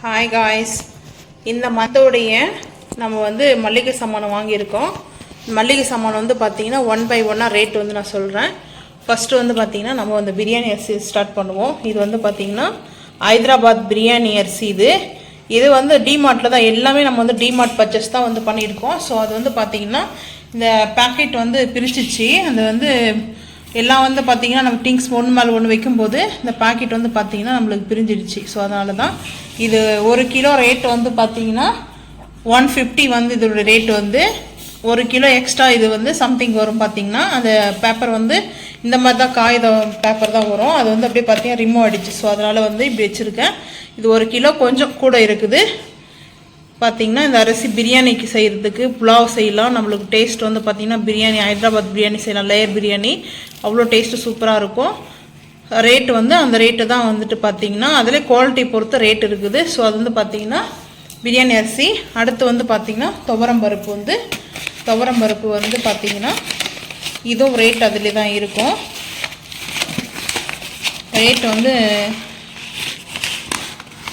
Hi guys, இந்த மந்தோடைய நம்ம வந்து மல்லிகை சாமான் வாங்கியிருக்கோம். மல்லிகை சாமான் வந்து பார்த்தீங்கன்னா 1 by 1 ரேட் வந்து நான் சொல்கிறேன். ஃபஸ்ட்டு வந்து பார்த்தீங்கன்னா நம்ம வந்து பிரியாணி அரிசி ஸ்டார்ட் பண்ணுவோம். இது வந்து பார்த்தீங்கன்னா ஹைதராபாத் பிரியாணி அரிசி. இது வந்து டிமார்ட்டில் தான் எல்லாமே நம்ம வந்து டிமார்ட் பர்ச்சேஸ் தான் வந்து பண்ணியிருக்கோம். ஸோ அது வந்து பார்த்தீங்கன்னா இந்த பேக்கெட் வந்து பிரிச்சிச்சு. அது வந்து எல்லாம் வந்து பார்த்திங்கன்னா நம்ம திங்ஸ் ஒன்று மேலே ஒன்று வைக்கும்போது இந்த பாக்கெட் வந்து பார்த்திங்கன்னா நம்மளுக்கு பிரிஞ்சிடுச்சு. ஸோ அதனால தான் இது 1 கிலோ ரேட் வந்து பார்த்திங்கன்னா 150 வந்து இதோட ரேட் வந்து 1 கிலோ எக்ஸ்ட்ரா இது வந்து சம்திங் வரும். பார்த்திங்கன்னா அந்த பேப்பர் வந்து இந்த மாதிரி தான் காகிதம் பேப்பர் தான் வரும். அது வந்து அப்படியே பார்த்திங்கன்னா ரிமூவ் ஆகிடுச்சு. ஸோ அதனால் வந்து இப்படி வச்சுருக்கேன். இது 1 கிலோ கொஞ்சம் கூட இருக்குது. பார்த்திங்கன்னா இந்த அரிசி பிரியாணிக்கு செய்கிறதுக்கு புலாவ் செய்யலாம். நம்மளுக்கு டேஸ்ட் வந்து பார்த்திங்கன்னா பிரியாணி ஹைதராபாத் பிரியாணி செய்யலாம். லேயர் பிரியாணி அவ்வளோ டேஸ்ட்டு சூப்பராக இருக்கும். ரேட்டு வந்து அந்த ரேட்டு தான் வந்துட்டு பார்த்திங்கன்னா அதில் குவாலிட்டி பொறுத்து ரேட் இருக்குது. ஸோ அது வந்து பார்த்திங்கன்னா பிரியாணி அரிசி. அடுத்து வந்து பார்த்திங்கன்னா துவரம்பருப்பு வந்து பார்த்திங்கன்னா இதுவும் ரேட் அதில் தான் இருக்கும். ரேட் வந்து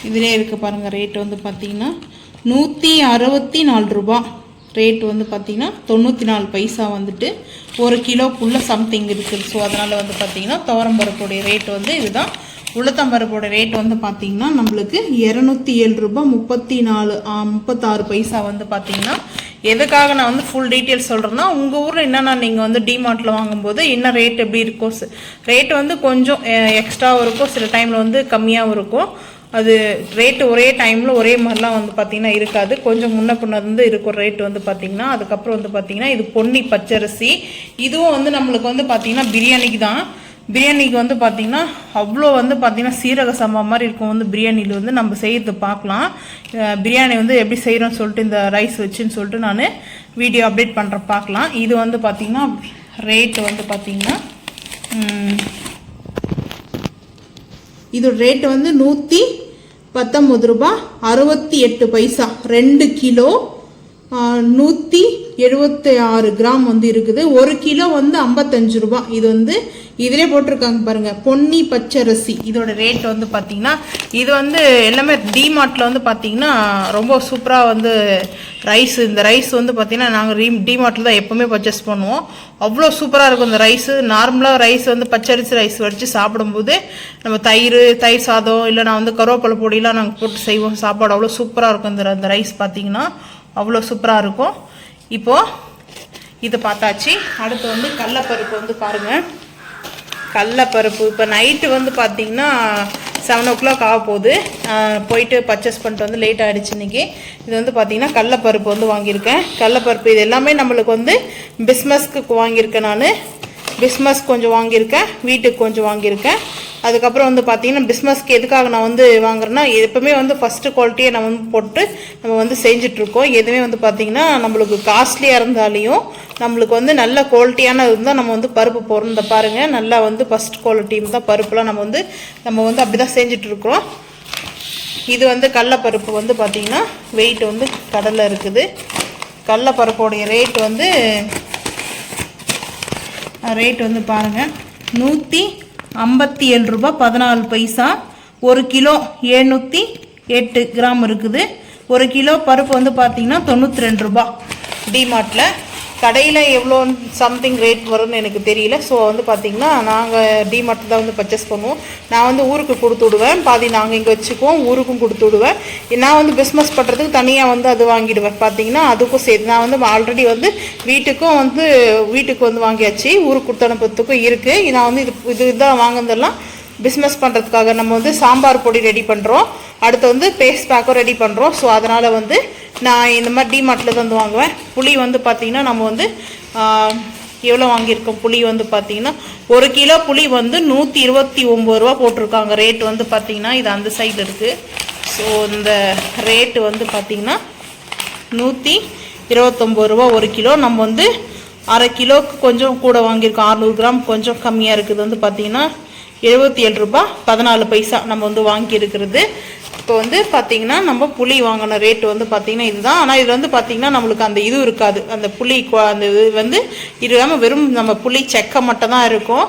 இதிலே இருக்குது பாருங்கள். ரேட்டு வந்து பார்த்திங்கன்னா 164 ரூபா. ரேட் வந்து பார்த்திங்கன்னா 94 பைசா வந்துட்டு 1 கிலோக்குள்ளே சம்திங் இருக்குது. ஸோ அதனால் வந்து பார்த்திங்கன்னா துவரம்பருப்புடைய ரேட் வந்து இதுதான். உளுத்தம்பருப்போட ரேட் வந்து பார்த்திங்கன்னா நம்மளுக்கு 207 ரூபா 36 பைசா வந்து பார்த்திங்கன்னா. எதுக்காக நான் வந்து ஃபுல் டீட்டெயில்ஸ் சொல்கிறேன்னா, உங்கள் ஊரில் என்னென்னா நீங்கள் வந்து டிமார்ட்டில் வாங்கும்போது என்ன ரேட் எப்படி இருக்கும், ரேட்டு வந்து கொஞ்சம் எக்ஸ்ட்ராவும் இருக்கும், சில டைமில் வந்து கம்மியாகவும் இருக்கும். அது ரேட்டு ஒரே டைமில் ஒரே மாதிரிலாம் வந்து பார்த்திங்கன்னா இருக்காது. கொஞ்சம் முன்ன பின்ன வந்து இருக்கும் ரேட்டு வந்து பார்த்திங்கன்னா. அதுக்கப்புறம் வந்து பார்த்திங்கன்னா இது பொன்னி பச்சரிசி. இதுவும் வந்து நம்மளுக்கு வந்து பார்த்திங்கன்னா பிரியாணிக்கு தான். பிரியாணிக்கு வந்து பார்த்திங்கன்னா அவ்வளோ வந்து பார்த்திங்கன்னா சீரக சம்பா மாதிரி இருக்கும். வந்து பிரியாணியில் வந்து நம்ம செய்கிறது பார்க்கலாம். பிரியாணி வந்து எப்படி செய்கிறோன்னு சொல்லிட்டு இந்த ரைஸ் வச்சுன்னு சொல்லிட்டு நான் வீடியோ அப்டேட் பண்ணுறேன், பார்க்கலாம். இது வந்து பார்த்திங்கன்னா ரேட்டு வந்து பார்த்திங்கன்னா இதோட ரேட்டு வந்து 119 ரூபா 68 பைசா. 2 கிலோ 176 கிராம் வந்து இருக்குது. 1 கிலோ வந்து 55 ரூபா. இது வந்து இதிலே போட்டிருக்காங்க பாருங்க, பொன்னி பச்சரிசி. இதோட ரேட் வந்து பார்த்தீங்கன்னா இது வந்து எல்லாமே டிமார்ட்டில் வந்து பார்த்தீங்கன்னா ரொம்ப சூப்பராக வந்து இந்த ரைஸ் வந்து பார்த்தீங்கன்னா நாங்கள் டிமார்ட்டில் தான் எப்போவுமே பர்ச்சேஸ் பண்ணுவோம். அவ்வளோ சூப்பராக இருக்கும் இந்த ரைஸு. நார்மலாக ரைஸ் வந்து பச்சரிசி ரைஸ் வச்சு சாப்பிடும்போது நம்ம தயிர் சாதம் இல்லை நான் வந்து கருவேப்பிலை பொடியெலாம் நாங்கள் போட்டு செய்வோம். சாப்பாடு அவ்வளோ சூப்பராக இருக்கும். இந்த ரைஸ் பார்த்தீங்கன்னா அவ்வளோ சூப்பராக இருக்கும். இப்போது இது பார்த்தாச்சு. அடுத்து வந்து கடலப்பருப்பு வந்து பாருங்கள். கடலப்பருப்பு இப்போ நைட்டு வந்து பார்த்திங்கன்னா 7 o'clock ஆக போகுது. போயிட்டு பர்ச்சேஸ் பண்ணிட்டு வந்து லேட் ஆகிடுச்சு இன்றைக்கி. இது வந்து பார்த்திங்கன்னா கடலப்பருப்பு வந்து வாங்கியிருக்கேன். கடலப்பருப்பு இது எல்லாமே நம்மளுக்கு வந்து பிஸ்மஸ்க்கு வாங்கியிருக்கேன். நான் பிஸ்மஸ் கொஞ்சம் வாங்கியிருக்கேன், வீட்டுக்கு கொஞ்சம் வாங்கியிருக்கேன். அதுக்கப்புறம் வந்து பார்த்திங்கன்னா பிஸ்மஸ்க்கு எதுக்காக நான் வந்து வாங்குறேன்னா, எப்பவுமே வந்து ஃபஸ்ட்டு குவாலிட்டியை நம்ம வந்து போட்டு நம்ம வந்து செஞ்சிட்ருக்கோம். எதுவுமே வந்து பார்த்திங்கன்னா நம்மளுக்கு காஸ்ட்லியாக இருந்தாலையும் நம்மளுக்கு வந்து நல்ல குவாலிட்டியான இருந்தால் நம்ம வந்து பருப்பு போடுறோம். இந்த பாருங்கள், நல்லா வந்து ஃபஸ்ட் குவாலிட்டி தான் பருப்புலாம் நம்ம வந்து அப்படி தான் செஞ்சிட்ருக்குறோம். இது வந்து கடலப்பருப்பு வந்து பார்த்திங்கன்னா வெயிட் வந்து கடலை இருக்குது. கடலப்பருப்போடைய ரேட் வந்து பாருங்கள் 157 ரூபா 14 பைசா. 1 கிலோ 708 கிராம் இருக்குது. 1 கிலோ பருப்பு வந்து பார்த்திங்கன்னா 92 ரூபா. டிமார்ட்டில் கடையில் எவ்வளோ சம்திங் ரேட் வரும்னு எனக்கு தெரியல. ஸோ வந்து பார்த்திங்கன்னா நாங்கள் டிமார்ட்டில் தான் வந்து பர்ச்சேஸ் பண்ணுவோம். நான் வந்து ஊருக்கு கொடுத்து விடுவேன், பாதி நாங்கள் இங்கே வச்சுக்குவோம், ஊருக்கும் கொடுத்து விடுவேன். நான் வந்து பிஸ்னஸ் பண்ணுறதுக்கு தனியாக வந்து அது வாங்கிடுவேன். பார்த்திங்கன்னா அதுக்கும் சேர்த்து நான் வந்து ஆல்ரெடி வந்து வீட்டுக்கு வந்து வாங்கியாச்சு, ஊருக்கு கொடுத்து அனுப்புறதுக்கும் இருக்குது. நான் வந்து இதுதான் வாங்குனதெல்லாம் பிஸ்னஸ் பண்ணுறதுக்காக. நம்ம வந்து சாம்பார் பொடி ரெடி பண்ணுறோம், அடுத்து வந்து பேஸ்ட் பேக்கும் ரெடி பண்ணுறோம். ஸோ அதனால் வந்து நான் இந்த மாதிரி டிமார்ட்டில் தான் வந்து வாங்குவேன். புளி வந்து பார்த்திங்கன்னா நம்ம வந்து எவ்வளோ வாங்கியிருக்கோம். புளி வந்து பார்த்திங்கன்னா 1 கிலோ புளி வந்து 129 ரூபா போட்டிருக்காங்க. ரேட் வந்து பார்த்திங்கன்னா இது அந்த சைடில் இருக்குது. ஸோ இந்த ரேட்டு வந்து பார்த்திங்கன்னா 129 ரூபா 1 கிலோ. நம்ம வந்து அரை கிலோவுக்கு கொஞ்சம் கூட வாங்கியிருக்கோம். 600 கிராம் கொஞ்சம் கம்மியாக இருக்குது. வந்து பார்த்திங்கன்னா 77 ரூபா 14 பைசா நம்ம வந்து வாங்கியிருக்கிறது. இப்போ வந்து பார்த்திங்கன்னா நம்ம புளி வாங்கின ரேட்டு வந்து பார்த்திங்கன்னா இதுதான். ஆனால் இது வந்து பார்த்திங்கன்னா நம்மளுக்கு அந்த இது இருக்காது, அந்த புளி அந்த இது வந்து இல்லாமல் வெறும் நம்ம புளி செக்கை மட்டும் தான் இருக்கும்.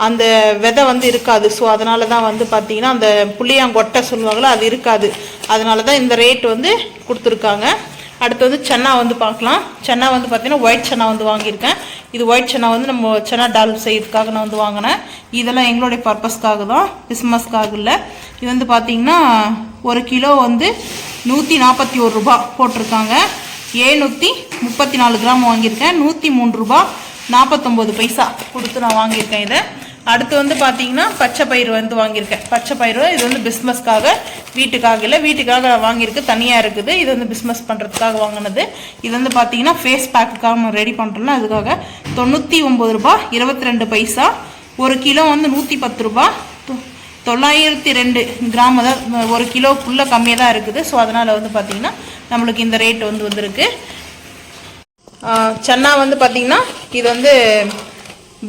அந்த விதை வந்து இருக்காது. ஸோ அதனால தான் வந்து பார்த்தீங்கன்னா அந்த புளியாங்கொட்டை சொல்லுவாங்களோ அது இருக்காது. அதனால தான் இந்த ரேட் வந்து கொடுத்துருக்காங்க. அடுத்து வந்து சன்னா வந்து பார்க்கலாம். சன்னா வந்து பார்த்தீங்கன்னா ஒயிட் சன்னா வந்து வாங்கியிருக்கேன். இது ஒயிட் சன்னா வந்து நம்ம சன்னா டால் செய்யறதுக்காக நான் வந்து வாங்கினேன். இதெல்லாம் எங்களுடைய பர்பஸ்க்காக தான், கிறிஸ்மஸ்க்காக இல்லை. இது வந்து பார்த்தீங்கன்னா 1 கிலோ வந்து 141 ரூபா போட்டிருக்காங்க. 734 கிராம் வாங்கியிருக்கேன். 103 ரூபா 49 பைசா கொடுத்து நான் வாங்கியிருக்கேன் இதை. அடுத்து வந்து பார்த்தீங்கன்னா பச்சை பயிறு வந்து வாங்கியிருக்கேன். பச்சை பயிறு இது வந்து பிஸ்மஸ்க்காக, வீட்டுக்காக இல்லை, வீட்டுக்காக வாங்கியிருக்கு, தனியாக இருக்குது. இது வந்து பிஸ்மஸ் பண்ணுறதுக்காக வாங்கினது. இது வந்து பார்த்தீங்கன்னா ஃபேஸ் பேக்குக்காக நம்ம ரெடி பண்ணுறோம்னா அதுக்காக 99 ரூபா 22 பைசா. 1 கிலோ வந்து 110 ரூபா. 902 கிராம், அதாவது 1 கிலோக்குள்ளே கம்மியாக தான் இருக்குது. ஸோ அதனால் வந்து பார்த்திங்கன்னா நம்மளுக்கு இந்த ரேட் வந்து வந்திருக்கு. சன்னா வந்து பார்த்திங்கன்னா இது வந்து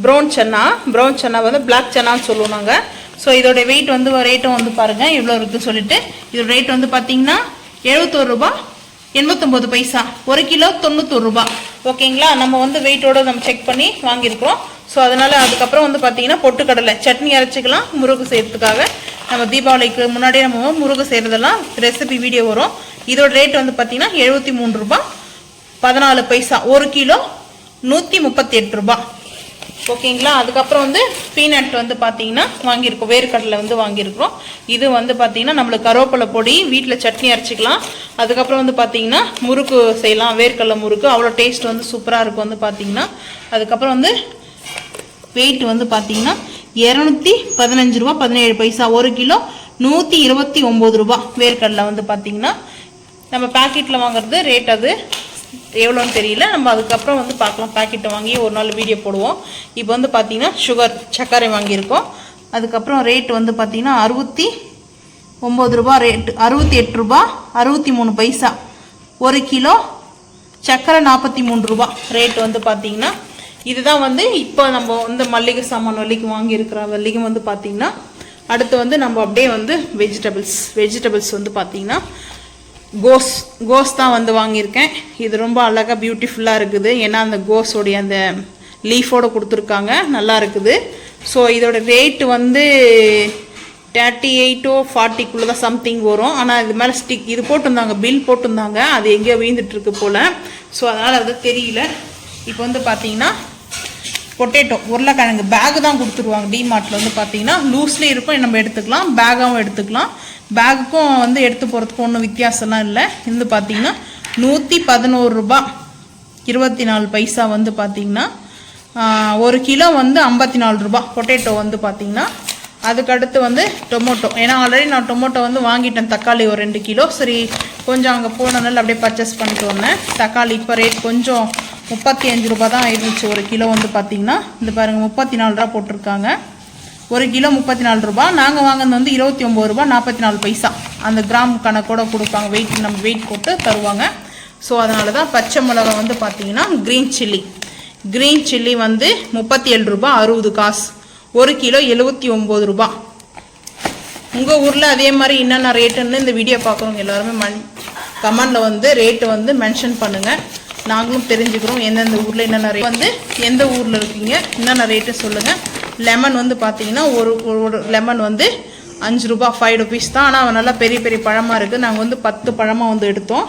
ப்ரௌன் சன்னா வந்து பிளாக் சன்னான்னு சொல்லுவோம் நாங்கள். ஸோ இதோட வெயிட் வந்து ரேட்டும் வந்து பாருங்கள் இவ்வளோ இருக்குதுன்னு சொல்லிட்டு. இதோட ரேட் வந்து பார்த்திங்கன்னா 71 ரூபா 89 பைசா. 1 கிலோ 91 ரூபா. ஓகேங்களா, நம்ம வந்து வெயிட்டோடு நம்ம செக் பண்ணி வாங்கியிருக்கிறோம். ஸோ அதனால் அதுக்கப்புறம் வந்து பார்த்திங்கன்னா பொட்டுக்கடலை சட்னி அரைச்சிக்கலாம் முருகு செய்கிறதுக்காக. நம்ம தீபாவளிக்கு முன்னாடியே நம்ம முருகு செய்கிறதெல்லாம் ரெசிபி வீடியோ வரும். இதோட ரேட் வந்து பார்த்திங்கன்னா 73 ரூபா 14 பைசா. 1 கிலோ 138 ரூபா. ஓகேங்களா, அதுக்கப்புறம் வந்து பீனட் வந்து பார்த்தீங்கன்னா வாங்கியிருக்கோம், வேர்க்கடலை வந்து வாங்கியிருக்கிறோம். இது வந்து பார்த்தீங்கன்னா நம்மளுக்கு கருவேப்பிலை பொடி, வீட்டில் சட்னி அரைச்சிக்கலாம். அதுக்கப்புறம் வந்து பார்த்தீங்கன்னா முறுக்கு செய்யலாம், வேர்க்கடலை முறுக்கு அவ்வளோ டேஸ்ட் வந்து சூப்பராக இருக்கும் வந்து பார்த்தீங்கன்னா. அதுக்கப்புறம் வந்து வெயிட் வந்து பார்த்தீங்கன்னா 215 ரூபா 17 பைசா. 1 கிலோ 129 ரூபா வேர்க்கடலை வந்து பார்த்தீங்கன்னா. நம்ம பேக்கெட்டில் வாங்குறது ரேட் அது எவ்வளோன்னு தெரியல, நம்ம அதுக்கப்புறம் வந்து பார்க்கலாம். பேக்கெட்டை வாங்கி ஒரு நாள் வீடியோ போடுவோம். இப்போ வந்து பார்த்தீங்கன்னா சர்க்கரை வாங்கியிருக்கோம். அதுக்கப்புறம் ரேட் வந்து பார்த்தீங்கன்னா 69 ரூபா ரேட்டு, 68 ரூபா 63 பைசா. 1 கிலோ சர்க்கரை 43 ரூபா ரேட் வந்து பார்த்தீங்கன்னா. இதுதான் வந்து இப்போ நம்ம வந்து மல்லிகை சாமான் வள்ளிக்கு வாங்கியிருக்கிற வள்ளிக்கும் வந்து பார்த்தீங்கன்னா. அடுத்து வந்து நம்ம அப்படியே வந்து வெஜிடபிள்ஸ் வந்து பார்த்தீங்கன்னா கோஸ் தான் வந்து வாங்கியிருக்கேன். இது ரொம்ப அழகாக பியூட்டிஃபுல்லாக இருக்குது. ஏன்னா அந்த கோஸோடைய அந்த லீஃபோடு கொடுத்துருக்காங்க, நல்லா இருக்குது. ஸோ இதோட ரேட்டு வந்து 38 to 40 தான் சம்திங் வரும். ஆனால் இது மேலே இது போட்டிருந்தாங்க, பில் போட்டிருந்தாங்க, அது எங்கேயோ வீழ்ந்துட்டுருக்கு போல். ஸோ அதனால் அது தெரியல. இப்போ வந்து பார்த்தீங்கன்னா பொட்டேட்டோ, உருளைக்கிழங்கு பேகு தான் கொடுத்துருவாங்க. டிமார்ட்டில் வந்து பார்த்தீங்கன்னா லூஸ்லேயே இருக்கும், நம்ம எடுத்துக்கலாம், பேக்காகவும் எடுத்துக்கலாம். பேக்குக்கும் வந்து எடுத்து போகிறதுக்கு ஒன்றும் வித்தியாசம்லாம் இல்லை. இது பார்த்தீங்கன்னா 111 ரூபா 24 பைசா வந்து பார்த்தீங்கன்னா. 1 கிலோ வந்து 54 ரூபா பொட்டேட்டோ வந்து பார்த்தீங்கன்னா. அதுக்கடுத்து வந்து டொமேட்டோ, ஏன்னா ஆல்ரெடி நான் டொமேட்டோ வந்து வாங்கிட்டேன். தக்காளி ஒரு 2 கிலோ, சரி கொஞ்சம் அங்கே போனதுனால அப்படியே பர்ச்சேஸ் பண்ணிட்டு வந்தேன். தக்காளி இப்போ ரேட் கொஞ்சம் 35 ரூபா தான் இருந்துச்சு 1 கிலோ வந்து பார்த்தீங்கன்னா. இந்த பாருங்கள் 34 ரூபா போட்டிருக்காங்க. 1 கிலோ 34 ரூபா. நாங்கள் வாங்கினது வந்து 29 ரூபா 44 பைசா. அந்த கிராம் கணக்கோட கொடுப்பாங்க, வெயிட் நம்ம வெயிட் போட்டு தருவாங்க. ஸோ அதனால தான். பச்சை மிளகா வந்து பார்த்தீங்கன்னா க்ரீன் சில்லி வந்து 37 ரூபா 60 காசு. 1 கிலோ 79 ரூபா. உங்கள் ஊரில் அதே மாதிரி என்னென்ன ரேட்டுன்னு இந்த வீடியோ பார்க்குறவங்க எல்லாருமே கமெண்டில் வந்து ரேட்டு வந்து மென்ஷன் பண்ணுங்கள். நாங்களும் தெரிஞ்சுக்கிறோம் எந்தெந்த ஊரில் என்னென்ன ரேட் வந்து எந்த ஊரில் இருக்கீங்க என்னென்ன ரேட்டு சொல்லுங்கள். லெமன் வந்து பார்த்தீங்கன்னா ஒரு லெமன் வந்து 5 ரூபா 5 ருபீஸ் தான். ஆனால் நல்லா பெரிய பெரிய பழமாக இருக்குது. நாங்கள் வந்து 10 பழமாக வந்து எடுத்தோம்.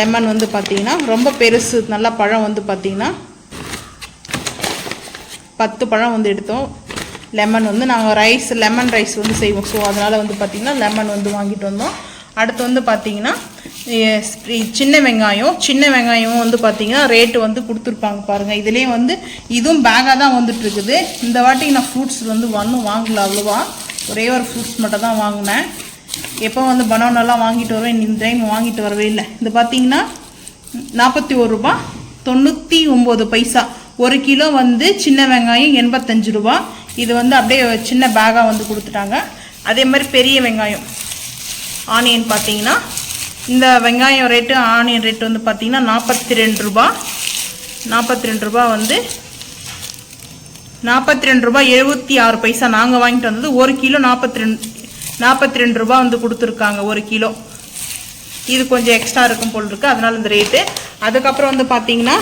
லெமன் வந்து பார்த்தீங்கன்னா ரொம்ப பெருசு, நல்லா பழம் வந்து பார்த்தீங்கன்னா 10 பழம் வந்து எடுத்தோம். லெமன் வந்து நாங்கள் லெமன் ரைஸ் வந்து செய்வோம். ஸோ அதனால் வந்து பார்த்திங்கன்னா லெமன் வந்து வாங்கிட்டு வந்தோம். அடுத்து வந்து பார்த்திங்கன்னா சின்ன வெங்காயம் வந்து பார்த்திங்கன்னா ரேட்டு வந்து கொடுத்துருப்பாங்க பாருங்கள். இதுலேயே வந்து இதுவும் பேக்காக தான் வந்துட்டுருக்குது. இந்த வாட்டி நான் ஃப்ரூட்ஸ் வந்து வாங்கல அவ்வளோவா, ஒரே ஒரு ஃப்ரூட்ஸ் மட்டும் தான் வாங்கினேன். எப்போ வந்து பனானாலாம் வாங்கிட்டு வருவேன், இந்த டைம் வாங்கிட்டு வரவே இல்லை. இது பார்த்திங்கன்னா 41 ரூபா 99 பைசா. 1 கிலோ வந்து சின்ன வெங்காயம் 85 ரூபா. இது வந்து அப்படியே சின்ன பேக்காக வந்து கொடுத்துட்டாங்க. அதே மாதிரி பெரிய வெங்காயம் ஆனியன் பார்த்தீங்கன்னா இந்த வெங்காயம் ரேட்டு ஆனியன் ரேட்டு வந்து பார்த்தீங்கன்னா 42 ரூபா வந்து 42 ரூபா 76 பைசா. நாங்கள் வாங்கிட்டு வந்தது 1 கிலோ 42 ரூபா வந்து கொடுத்துருக்காங்க 1 கிலோ. இது கொஞ்சம் எக்ஸ்ட்ரா இருக்கும் போல் இருக்குது, அதனால இந்த ரேட்டு. அதுக்கப்புறம் வந்து பார்த்தீங்கன்னா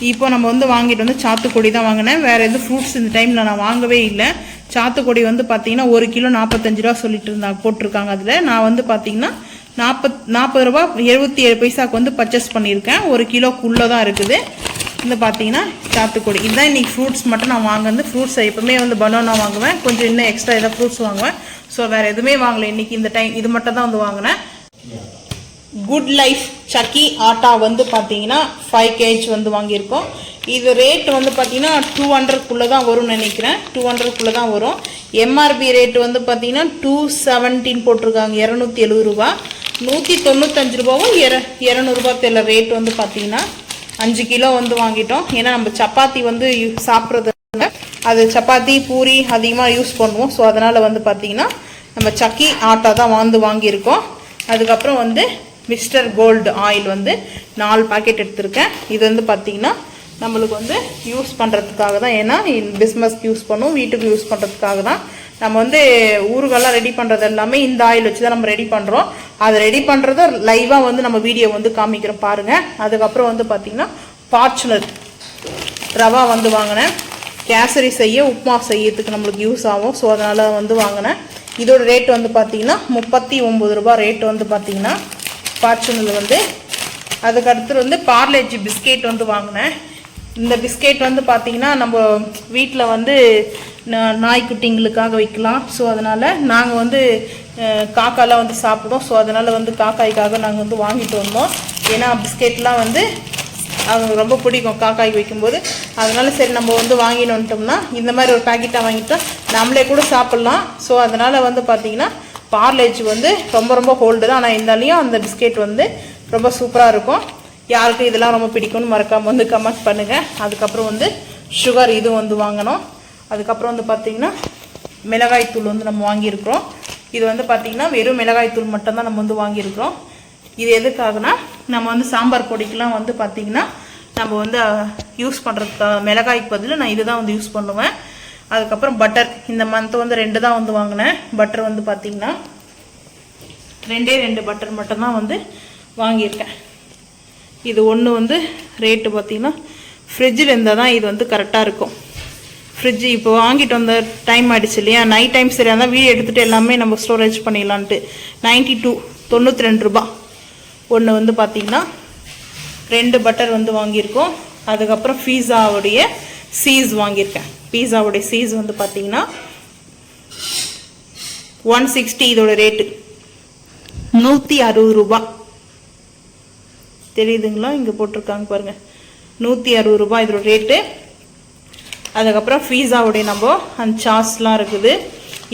இப்போ நம்ம வந்து வாங்கிட்டு வந்து சாத்துக்குடி தான் வாங்கினேன். வேறு எதுவும் ஃப்ரூட்ஸ் இந்த டைமில் நான் வாங்கவே இல்லை. சாத்துக்குடி வந்து பார்த்திங்கன்னா 1 கிலோ 45 ரூபா சொல்லிட்டு இருந்தாங்க, போட்டிருக்காங்க. அதில் நான் வந்து பார்த்திங்கன்னா 40 ரூபா 77 பைசாவுக்கு வந்து பர்ச்சேஸ் பண்ணியிருக்கேன். 1 கிலோக்குள்ளே தான் இருக்குது. இந்த பார்த்தீங்கன்னா சாத்துக்குடி இதுதான் இன்றைக்கி ஃப்ரூட்ஸ் மட்டும் நான் வாங்குறது. ஃப்ரூட்ஸ் எப்போவுமே வந்து பனானா வாங்குவேன், கொஞ்சம் இன்னும் எக்ஸ்ட்ரா ஏதாவது ஃப்ரூட்ஸ் வாங்குவேன். ஸோ வேறு எதுவுமே வாங்கலை இன்றைக்கி. இந்த டைம் இது மட்டும் தான் வந்து வாங்கினேன். குட் லைஃப் சக்கி ஆட்டா வந்து பார்த்தீங்கன்னா 5 kg வந்து வாங்கியிருக்கோம். இது ரேட் வந்து பார்த்தீங்கன்னா 200க்குள்ளே தான் வரும்னு நினைக்கிறேன். 200க்குள்ளே தான் வரும். எம்ஆர்பி ரேட் வந்து பார்த்தீங்கன்னா 217 போட்டிருக்காங்க. 270 ரூபா. 195 ரூபாவும் 200 ரூபா தெரியல. ரேட் வந்து பார்த்தீங்கன்னா 5 கிலோ வந்து வாங்கிட்டோம். ஏன்னா நம்ம சப்பாத்தி வந்து சாப்பிட்றது, அது சப்பாத்தி பூரி அதிகமாக யூஸ் பண்ணுவோம். ஸோ அதனால் வந்து பார்த்திங்கன்னா நம்ம சக்கி ஆட்டா தான் வாங்கியிருக்கோம். அதுக்கப்புறம் வந்து மிஸ்டர் கோல்டு ஆயில் வந்து 4 பாக்கெட் எடுத்திருக்கேன். இது வந்து பார்த்திங்கன்னா நம்மளுக்கு வந்து யூஸ் பண்ணுறதுக்காக தான். ஏன்னா பிஸ்னஸ்க்கு யூஸ் பண்ணுவோம், வீட்டுக்கு யூஸ் பண்ணுறதுக்காக தான். நம்ம வந்து ஊறுகாலாம் ரெடி பண்ணுறது எல்லாமே இந்த ஆயில் வச்சு தான் நம்ம ரெடி பண்ணுறோம். அதை ரெடி பண்ணுறத லைவாக வந்து நம்ம வீடியோ வந்து காமிக்கிறோம் பாருங்கள். அதுக்கப்புறம் வந்து பார்த்திங்கன்னா ஃபார்ச்சுனர் ரவா வந்து வாங்கினேன். கேசரி செய்ய உப்புமா செய்யறதுக்கு நம்மளுக்கு யூஸ் ஆகும். ஸோ அதனால் வந்து வாங்கினேன். இதோட ரேட் வந்து பார்த்திங்கன்னா 39 ரூபா ரேட் வந்து பார்த்திங்கன்னா ஃபார்ச்சுனர் வந்து. அதுக்கடுத்து வந்து பார்லேஜி பிஸ்கெட் வந்து வாங்கினேன். இந்த பிஸ்கெட் வந்து பார்த்திங்கன்னா நம்ம வீட்டில் வந்து நாய்க்குட்டிங்களுக்காக வைக்கலாம். ஸோ அதனால் நாங்கள் வந்து காக்காலாம் வந்து சாப்பிடுவோம். ஸோ அதனால் வந்து காக்காய்க்காக நாங்கள் வந்து வாங்கிட்டு வந்தோம். ஏன்னா பிஸ்கெட்லாம் வந்து அவங்க ரொம்ப பிடிக்கும் காக்காய்க்கு வைக்கும்போது. அதனால் சரி நம்ம வந்து வாங்கிட்டு வந்துட்டோம்னா இந்த மாதிரி ஒரு பேக்கெட்டாக வாங்கிட்டோம் நம்மளே கூட சாப்பிட்லாம். ஸோ அதனால் வந்து பார்த்திங்கன்னா பார்லேஜ் வந்து ரொம்ப ஹோல்டு தான். ஆனால் இருந்தாலையும் அந்த பிஸ்கெட் வந்து ரொம்ப சூப்பராக இருக்கும். யாருக்கு இதெல்லாம் ரொம்ப பிடிக்கும்னு மறக்காமல் வந்து கமெண்ட் பண்ணுங்கள். அதுக்கப்புறம் வந்து சுகர் இது வந்து வாங்கினோம். அதுக்கப்புறம் வந்து பார்த்திங்கன்னா மிளகாய்த்தூள் வந்து நம்ம வாங்கியிருக்கிறோம். இது வந்து பார்த்திங்கன்னா வெறும் மிளகாய்த்தூள் மட்டும்தான் நம்ம வந்து வாங்கியிருக்கிறோம். இது எதுக்காகனா நம்ம வந்து சாம்பார் பொடிக்கெலாம் வந்து பார்த்திங்கன்னா நம்ம வந்து யூஸ் பண்ணுறதுக்காக மிளகாய்க்கு பதில் நான் இது தான் வந்து யூஸ் பண்ணுவேன். அதுக்கப்புறம் பட்டர் இந்த மந்த் வந்து 2 தான் வந்து வாங்கினேன். பட்டர் வந்து பார்த்திங்கன்னா 2 பட்டர் மட்டும்தான் வந்து வாங்கியிருக்கேன். இது ஒன்று வந்து ரேட்டு பார்த்திங்கன்னா ஃப்ரிட்ஜில் இருந்தால் தான் இது வந்து கரெக்டாக இருக்கும். ஃப்ரிட்ஜு இப்போ வாங்கிட்டு வந்த டைம் ஆகிடுச்சு இல்லையா, நைட் டைம் சரியாக தான் வீடியோ எடுத்துகிட்டு எல்லாமே நம்ம ஸ்டோரேஜ் பண்ணிடலான்ட்டு 92 ரூபா ஒன்று வந்து பார்த்திங்கன்னா 2 பட்டர் வந்து வாங்கியிருக்கோம். அதுக்கப்புறம் பீஸாவுடைய சீஸ் வாங்கியிருக்கேன். பீஸாவுடைய சீஸ் வந்து பார்த்திங்கன்னா 160. இதோட ரேட்டு 160 ரூபா. தெரியுதுங்களா, இங்கே போட்டிருக்காங்க பாருங்கள் 160 ரூபா இதோட ரேட்டு. அதுக்கப்புறம் பீஸாவுடைய நம்ம அந்த சாஸ்லாம் இருக்குது.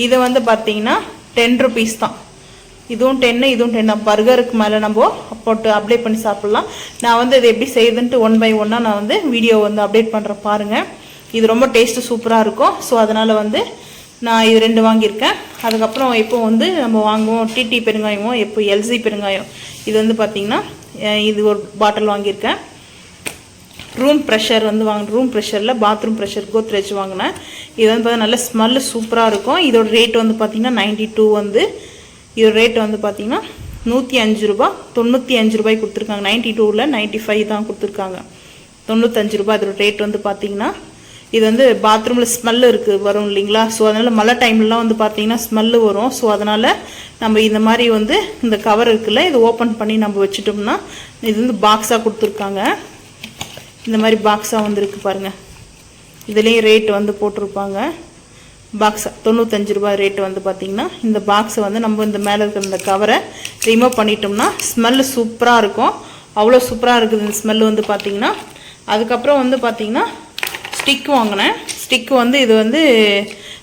இது வந்து பார்த்திங்கன்னா 10 rupees தான். இதுவும் 10 இதுவும் 10 தான். பர்கருக்கு மேலே நம்ம போட்டு அப்ளை பண்ணி சாப்பிட்லாம். நான் வந்து இது எப்படி செய்யுதுன்ட்டு 1 by 1 நான் வந்து வீடியோ வந்து அப்டேட் பண்ணுறேன் பாருங்கள். இது ரொம்ப டேஸ்ட்டு சூப்பராக இருக்கும். ஸோ அதனால் வந்து நான் இது 2 வாங்கியிருக்கேன். அதுக்கப்புறம் இப்போ வந்து நம்ம வாங்குவோம் டிடி பெருங்காயமோ எப்போ எல்சி பெருங்காயம். இது வந்து பார்த்திங்கன்னா இது ஒரு பாட்டில் வாங்கியிருக்கேன். ரூம் ப்ரெஷர் வந்து ரூம் ப்ரெஷரில் பாத்ரூம் ப்ரெஷர் கோத்ரேஜ் வாங்கினேன். இது வந்து பார்த்தா நல்ல ஸ்மெல்லு சூப்பராக இருக்கும். இதோட ரேட் வந்து பார்த்திங்கன்னா 92 வந்து. இதோட ரேட் வந்து பார்த்திங்கன்னா 105 ரூபா 95 ரூபாய்க்கு கொடுத்துருக்காங்க. 92ல் 95 தான் கொடுத்துருக்காங்க. 95 ரூபா இதோட ரேட் வந்து பார்த்திங்கன்னா. இது வந்து பாத்ரூமில் ஸ்மெல்லு இருக்குது வரும் இல்லைங்களா. ஸோ அதனால் மழை டைம்லலாம் வந்து பார்த்திங்கன்னா ஸ்மெல்லு வரும். ஸோ அதனால் நம்ம இந்த மாதிரி வந்து இந்த கவர் இருக்குல்ல இது ஓப்பன் பண்ணி நம்ம வச்சுட்டோம்னா இது வந்து பாக்ஸாக கொடுத்துருக்காங்க. இந்த மாதிரி பாக்ஸாக வந்துருக்கு பாருங்கள். இதுலேயும் ரேட்டு வந்து போட்டிருப்பாங்க. பாக்ஸாக 95 ரூபா ரேட்டு வந்து பார்த்திங்கன்னா. இந்த பாக்ஸை வந்து நம்ம இந்த மேலே இருக்கிற இந்த கவரை ரிமூவ் பண்ணிட்டோம்னா ஸ்மெல்லு சூப்பராக இருக்கும். அவ்வளோ சூப்பராக இருக்குது இந்த ஸ்மெல்லு வந்து பார்த்திங்கன்னா. அதுக்கப்புறம் வந்து பார்த்திங்கன்னா ஸ்டிக் வாங்கினேன். ஸ்டிக்கு வந்து இது வந்து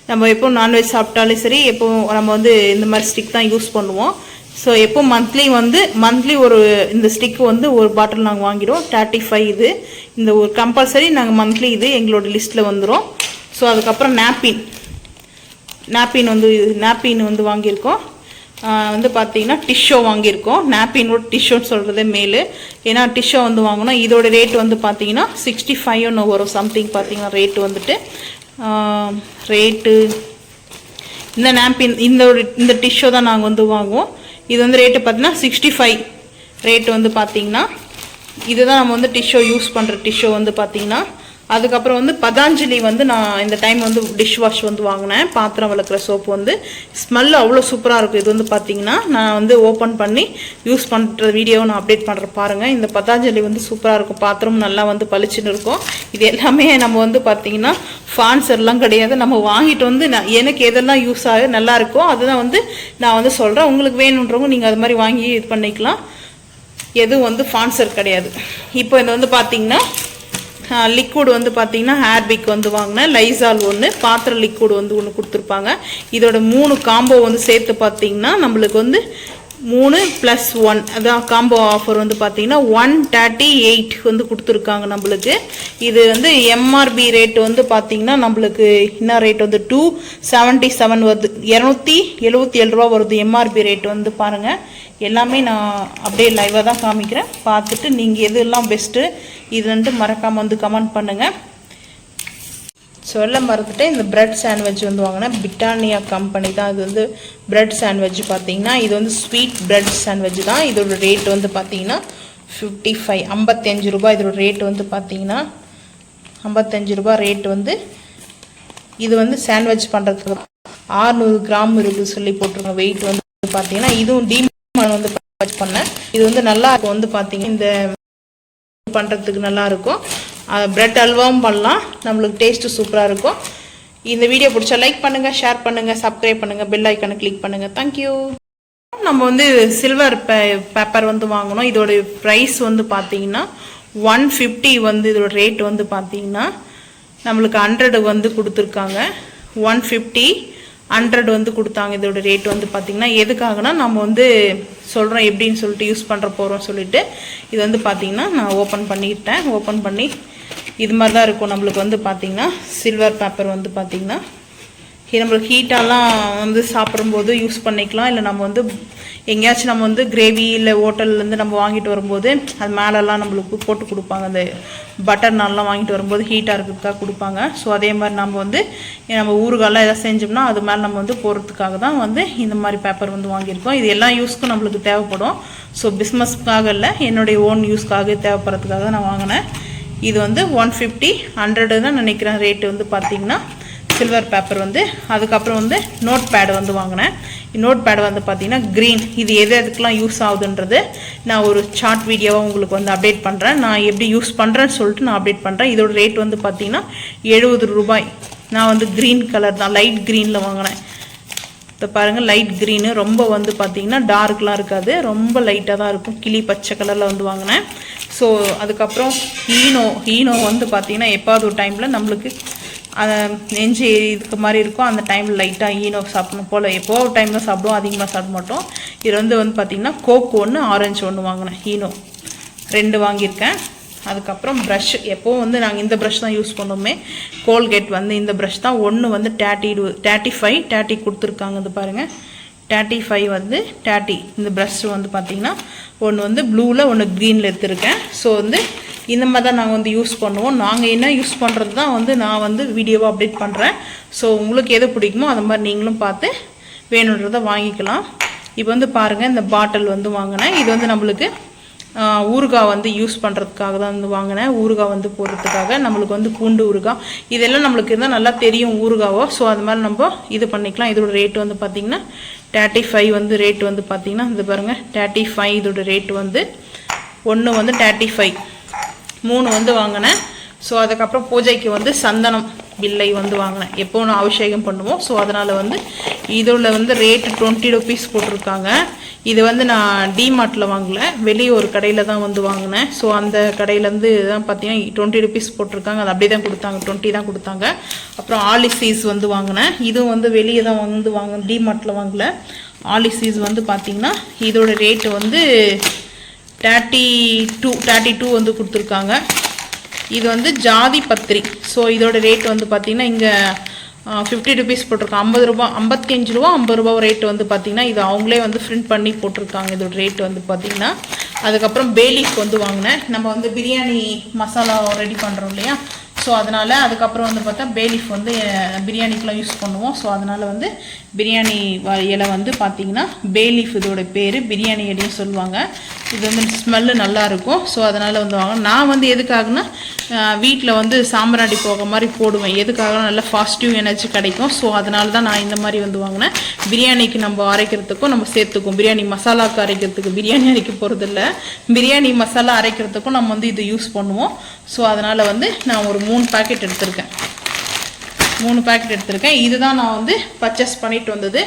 நம்ம எப்போ நான்வெஜ் சாப்பிட்டாலும் சரி எப்போ நம்ம வந்து இந்த மாதிரி ஸ்டிக் தான் யூஸ் பண்ணுவோம். ஸோ எப்போ மந்த்லி ஒரு இந்த ஸ்டிக்கு வந்து ஒரு பாட்டில் நாங்கள் வாங்கிடுவோம். 35 இது இந்த ஒரு கம்பல்சரி நாங்கள் மந்த்லி இது எங்களோட லிஸ்ட்டில் வந்துடும். ஸோ அதுக்கப்புறம் நாப்கின் வந்து வாங்கியிருக்கோம். வந்து பார்த்திங்கன்னா டிஷ்ஷோ வாங்கியிருக்கோம். நாப்கினோட டிஷ்ஷோன்னு சொல்கிறதே மேலு. ஏன்னா டிஷ்ஷோ வந்து வாங்கினோம். இதோட ரேட் வந்து பார்த்திங்கன்னா 65 வரும் சம்திங் பார்த்திங்கன்னா ரேட்டு வந்துட்டு. ரேட்டு இந்த நாப்கின் இந்த டிஷ்ஷோ தான் நாங்கள் வந்து வாங்குவோம். இது வந்து ரேட்டு பார்த்திங்கன்னா 65 ரேட்டு வந்து பார்த்திங்கன்னா. இதுதான் நம்ம வந்து டிஷ்யூ யூஸ் பண்ணுற டிஷ்யூ வந்து பார்த்திங்கன்னா. அதுக்கப்புறம் வந்து பதாஞ்சலி வந்து நான் இந்த டைம் வந்து டிஷ் வாஷ் வந்து வாங்கினேன். பாத்திரம் விளக்குற சோப்பு வந்து ஸ்மெல் அவ்வளோ சூப்பராக இருக்கும். இது வந்து பார்த்திங்கன்னா நான் வந்து ஓப்பன் பண்ணி யூஸ் பண்ணுற வீடியோ நான் அப்டேட் பண்ணுற பாருங்கள். இந்த பதாஞ்சலி வந்து சூப்பராக இருக்கும். பாத்திரம் நல்லா வந்து பளிச்சுன்னு இருக்கும். இது எல்லாமே நம்ம வந்து பார்த்திங்கன்னா ஸ்பான்சர்லாம் கிடையாது. நம்ம வாங்கிட்டு வந்து எனக்கு எதெல்லாம் யூஸ் ஆக நல்லா இருக்கோ அதுதான் வந்து நான் வந்து சொல்கிறேன். உங்களுக்கு வேணுன்றவங்க நீங்கள் அது மாதிரி வாங்கி இது பண்ணிக்கலாம். எதுவும் வந்து ஸ்பான்சர் கிடையாது. இப்போ இது வந்து பார்த்திங்கன்னா லிக்விட் வந்து பார்த்திங்கன்னா ஹேர்பிக் வந்து வாங்கினேன். லைசால் ஒன்று, பாத்திரம் லிக்விட் வந்து ஒன்று கொடுத்துருப்பாங்க. இதோட 3 காம்போ வந்து சேர்த்து பார்த்திங்கன்னா நம்மளுக்கு வந்து 3+1 அதான் காம்போ ஆஃபர் வந்து பார்த்திங்கன்னா 138 வந்து கொடுத்துருக்காங்க நம்மளுக்கு. இது வந்து எம்ஆர்பி ரேட் வந்து பார்த்திங்கன்னா நம்மளுக்கு என்ன ரேட் வந்து 277 வருது. 277 ரூபா வருது எம்ஆர்பி ரேட் வந்து பாருங்கள். எல்லாமே நான் அப்படியே லைவாக தான் காமிக்கிறேன். பார்த்துட்டு நீங்கள் எதுலாம் பெஸ்ட்டு இதுன்ட்டு மறக்காமல் வந்து கமெண்ட் பண்ணுங்கள். சொல்ல மறந்துட்டேன். இந்த பிரெட் சாண்ட்விச் வந்து வாங்கினேன். பிரிட்டானியா கம்பெனி தான். இது வந்து பிரெட் சாண்ட்விச் பார்த்தீங்கன்னா இது வந்து ஸ்வீட் பிரெட் சாண்ட்விச் தான். இதோட ரேட் வந்து பார்த்தீங்கன்னா 55 ரூபா. இதோட ரேட் வந்து பார்த்தீங்கன்னா 55 ரூபா ரேட் வந்து. இது வந்து சாண்ட்விச் பண்ணுறதுக்கு 600 கிராம் இருக்குது சொல்லி போட்டிருக்கோம். வெயிட் வந்து பார்த்தீங்கன்னா இதுவும் டீமான் வந்து பர்ச்சேஸ் பண்ணேன். இது வந்து நல்லா இருக்கும் வந்து பார்த்தீங்கன்னா இந்த பண்ணுறதுக்கு நல்லாயிருக்கும். பிரெட் அல்வாவும் பண்ணலாம். நம்மளுக்கு டேஸ்ட்டு சூப்பராக இருக்கும். இந்த வீடியோ பிடிச்சா லைக் பண்ணுங்கள், ஷேர் பண்ணுங்கள், சப்ஸ்கிரைப் பண்ணுங்கள், பெல் ஐக்கானை கிளிக் பண்ணுங்கள். தேங்க்யூ. நம்ம வந்து சில்வர் பேப்பர் வந்து வாங்கணும். இதோட ப்ரைஸ் வந்து பார்த்தீங்கன்னா 150 வந்து இதோட ரேட் வந்து பார்த்தீங்கன்னா நம்மளுக்கு 100 வந்து கொடுத்துருக்காங்க. 150 100 வந்து கொடுத்தாங்க. இதோட ரேட் வந்து பார்த்திங்கன்னா எதுக்காகனா நம்ம வந்து சொல்கிறோம் எப்படின்னு சொல்லிட்டு யூஸ் பண்ணுற போகிறோம் சொல்லிட்டு இது வந்து பார்த்திங்கன்னா நான் ஓப்பன் பண்ணிட்டேன். ஓப்பன் பண்ணி இது மாதிரி தான் இருக்கும். நம்மளுக்கு வந்து பார்த்திங்கன்னா சில்வர் பேப்பர் வந்து பார்த்திங்கன்னா நம்மளுக்கு ஹீட்டாலாம் வந்து சாப்பிடும்போது யூஸ் பண்ணிக்கலாம். இல்லை நம்ம வந்து எங்கேயாச்சும் நம்ம வந்து கிரேவி இல்லை ஹோட்டல்லேருந்து நம்ம வாங்கிட்டு வரும்போது அது மேலெல்லாம் நம்மளுக்கு போட்டு கொடுப்பாங்க. அந்த பட்டர் நான்லாம் வாங்கிட்டு வரும்போது ஹீட்டாக இருக்கிறதுக்காக கொடுப்பாங்க. ஸோ அதே மாதிரி நம்ம வந்து நம்ம ஊறுகாலாம் எதாவது செஞ்சோம்னா அது மேலே நம்ம வந்து போடுறதுக்காக தான் வந்து இந்த மாதிரி பேப்பர் வந்து வாங்கியிருக்கோம். இது எல்லா யூஸ்க்கும் நம்மளுக்கு தேவைப்படும். ஸோ பிஸ்னஸ்க்காக இல்லை, என்னுடைய ஓன் யூஸ்க்காக தேவைப்படுறதுக்காக தான் நான் வாங்கினேன். இது வந்து 150 100 தான் நினைக்கிறேன் ரேட்டு வந்து பார்த்திங்கன்னா சில்வர் பேப்பர் வந்து. அதுக்கப்புறம் வந்து நோட் பேடு வந்து வாங்கினேன். நோட் பேடு வந்து பார்த்திங்கன்னா க்ரீன். இது எதுக்கெலாம் யூஸ் ஆகுதுன்றது நான் ஒரு சார்ட் வீடியோவாக உங்களுக்கு வந்து அப்டேட் பண்ணுறேன். நான் எப்படி யூஸ் பண்ணுறேன்னு சொல்லிட்டு நான் அப்டேட் பண்ணுறேன். இதோட ரேட் வந்து பார்த்திங்கன்னா 70 ரூபாய். நான் வந்து க்ரீன் கலர் தான், லைட் க்ரீனில் வாங்கினேன். இப்போ பாருங்கள் லைட் க்ரீனு, ரொம்ப வந்து பார்த்திங்கன்னா டார்க்லாம் இருக்காது, ரொம்ப லைட்டாக தான் இருக்கும். கிளி பச்சை கலரில் வந்து வாங்கினேன். ஸோ அதுக்கப்புறம் ஈனோ வந்து பார்த்திங்கன்னா எப்பாவது ஒரு டைமில் நம்மளுக்கு நெஞ்சு இதுக்கு மாதிரி இருக்கும். அந்த டைமில் லைட்டாக ஈனோ சாப்பிடணும் போல் எப்போ ஒரு டைம் தான் சாப்பிடுவோம், அதிகமாக சாப்பிட மாட்டோம். இது வந்து பார்த்திங்கன்னா கோக் 1 ஆரஞ்சு 1 வாங்கினேன். ஈனோ 2 வாங்கியிருக்கேன். அதுக்கப்புறம் ப்ரஷ் எப்போவும் வந்து நாங்கள் இந்த ப்ரஷ் தான் யூஸ் பண்ணுவோமே. கோல்கேட் வந்து இந்த ப்ரஷ் தான். 1 வந்து 35 கொடுத்துருக்காங்க. இது பாருங்கள் 35 வந்து 30. இந்த ப்ரஷ் வந்து பார்த்திங்கன்னா ஒன்று வந்து ப்ளூவில் ஒன்று க்ரீனில் எடுத்துருக்கேன். ஸோ வந்து இந்த மாதிரி தான் நாங்கள் வந்து யூஸ் பண்ணுவோம். நாங்கள் என்ன யூஸ் பண்ணுறது தான் வந்து நான் வந்து வீடியோவாக அப்டேட் பண்ணுறேன். ஸோ உங்களுக்கு எது பிடிக்குமோ அது மாதிரி நீங்களும் பார்த்து வேணுன்றதை வாங்கிக்கலாம். இப்போ வந்து பாருங்கள் இந்த பாட்டில் வந்து வாங்கினேன். இது வந்து நம்மளுக்கு ஊறுகாய் வந்து யூஸ் பண்ணுறதுக்காக தான் வந்து வாங்கினேன். ஊறுகாய் வந்து போடுறதுக்காக நம்மளுக்கு வந்து பூண்டு ஊறுகாய் இதெல்லாம் நம்மளுக்கு இருந்தால் நல்லா தெரியும் ஊறுகாவோ. ஸோ அது மாதிரி நம்ம இது பண்ணிக்கலாம். இதோட ரேட்டு வந்து பார்த்திங்கன்னா 35 வந்து ரேட்டு வந்து பார்த்திங்கன்னா இது பாருங்கள் 35. இதோட ரேட்டு வந்து 1 வந்து 35, 3 வந்து வாங்கினேன். ஸோ அதுக்கப்புறம் பூஜைக்கு வந்து சந்தனம் வில்லை வந்து வாங்கினேன். எப்போ நான் அபிஷேகம் பண்ணுவோம். ஸோ அதனால் வந்து இதில் வந்து ரேட்டு 20 ருபீஸ் போட்டிருக்காங்க. இது வந்து நான் டிமார்ட்டில் வாங்கலை, வெளியே ஒரு கடையில் தான் வந்து வாங்கினேன். ஸோ அந்த கடையிலேருந்து தான் பார்த்தீங்கன்னா 20 ருபீஸ் போட்டிருக்காங்க. அது அப்படியே தான் கொடுத்தாங்க, 20 தான் கொடுத்தாங்க. அப்புறம் ஆலிசீஸ் வந்து வாங்கினேன். இதுவும் வந்து வெளியே தான் வந்து டிமார்ட்டில் வாங்கலை. ஆலிசீஸ் வந்து பார்த்திங்கன்னா இதோட ரேட்டு வந்து 32 வந்து கொடுத்துருக்காங்க. இது வந்து ஜாதி பத்திரி. ஸோ இதோட ரேட் வந்து பார்த்திங்கன்னா இங்கே 50 ருபீஸ் போட்டிருக்காங்க. 50 ரூபா 55 ரூபா 50 ரூபா ரேட் வந்து பார்த்திங்கன்னா இது அவங்களே வந்து பிரிண்ட் பண்ணி போட்டிருக்காங்க. இதோட ரேட் வந்து பார்த்திங்கன்னா. அதுக்கப்புறம் பேலீஃப் வந்து வாங்கினேன். நம்ம வந்து பிரியாணி மசாலா ரெடி பண்ணுறோம் இல்லையா. ஸோ அதனால் அதுக்கப்புறம் வந்து பார்த்தா பேலீஃப் வந்து பிரியாணிக்கெலாம் யூஸ் பண்ணுவோம். ஸோ அதனால் வந்து பிரியாணி இலை வந்து பார்த்திங்கன்னா பேலீஃப் இதோட பேர், பிரியாணி இலையும் சொல்லுவாங்க. இது வந்து ஸ்மெல்லு நல்லாயிருக்கும். ஸோ அதனால் வந்து வாங்க. நான் வந்து எதுக்காகனா வீட்டில் வந்து சாம்பிராணி போக மாதிரி போடுவேன். எதுக்காக நல்லா பாசிட்டிவ் எனர்ஜி கிடைக்கும். ஸோ அதனால தான் நான் இந்த மாதிரி வந்து வாங்கினேன். பிரியாணிக்கு நம்ம அரைக்கிறதுக்கும் நம்ம சேர்த்துக்கும், பிரியாணி மசாலாவுக்கு அரைக்கிறதுக்கு, பிரியாணி அரைக்க போகிறதில்ல, பிரியாணி மசாலா அரைக்கிறதுக்கும் நம்ம வந்து இது யூஸ் பண்ணுவோம். ஸோ அதனால் வந்து நான் ஒரு 3 பேக்கெட் எடுத்திருக்கேன். 3 பேக்கெட் எடுத்திருக்கேன். இதுதான் நான் வந்து பர்ச்சேஸ் பண்ணிட்டு வந்தது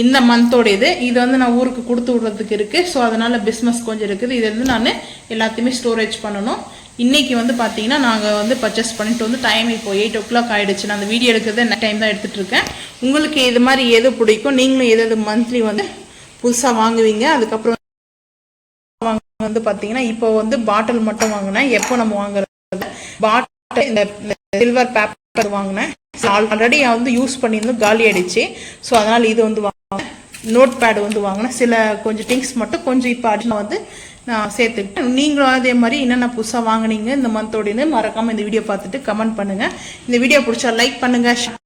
இந்த மந்தோட. இது வந்து நான் ஊருக்கு கொடுத்து விடுறதுக்கு இருக்குது. ஸோ அதனால் பிஸ்னஸ் கொஞ்சம் இருக்குது. இது வந்து நான் எல்லாத்தையுமே ஸ்டோரேஜ் பண்ணணும். இன்றைக்கி வந்து பார்த்தீங்கன்னா நாங்கள் வந்து பர்ச்சேஸ் பண்ணிட்டு வந்து டைம் இப்போ 8 o'clock ஆகிடுச்சு. நான் அந்த வீடியோ எடுக்கிறது என்ன டைம் தான் எடுத்துகிட்டு இருக்கேன். உங்களுக்கு இது மாதிரி எது பிடிக்கும், நீங்களும் எது மந்த்லி வந்து புதுசாக வாங்குவீங்க. அதுக்கப்புறம் வந்து பார்த்தீங்கன்னா இப்போ வந்து பாட்டில் மட்டும் வாங்கினேன். எப்போ நம்ம வாங்குறது பாட்டில் இந்த சில்வர் பேப்பர் வாங்கினேன். ஆல்ரெடி வந்து யூஸ் பண்ணியிருந்தோம், காலி ஆகிடுச்சு. ஸோ அதனால் இது வந்து வாங்கினேன். நோட் பேடு வந்து வாங்கினேன். சில கொஞ்சம் திங்ஸ் மட்டும் கொஞ்சம் இப்போ அடிஷனல் வந்து நான் சேர்த்துக்கிட்டேன். நீங்களும் அதே மாதிரி என்னென்ன புதுசாக வாங்கினீங்க இந்த மந்தோடன்னு மறக்காமல் இந்த வீடியோ பார்த்துட்டு கமெண்ட் பண்ணுங்கள். இந்த வீடியோ பிடிச்சா லைக் பண்ணுங்கள்.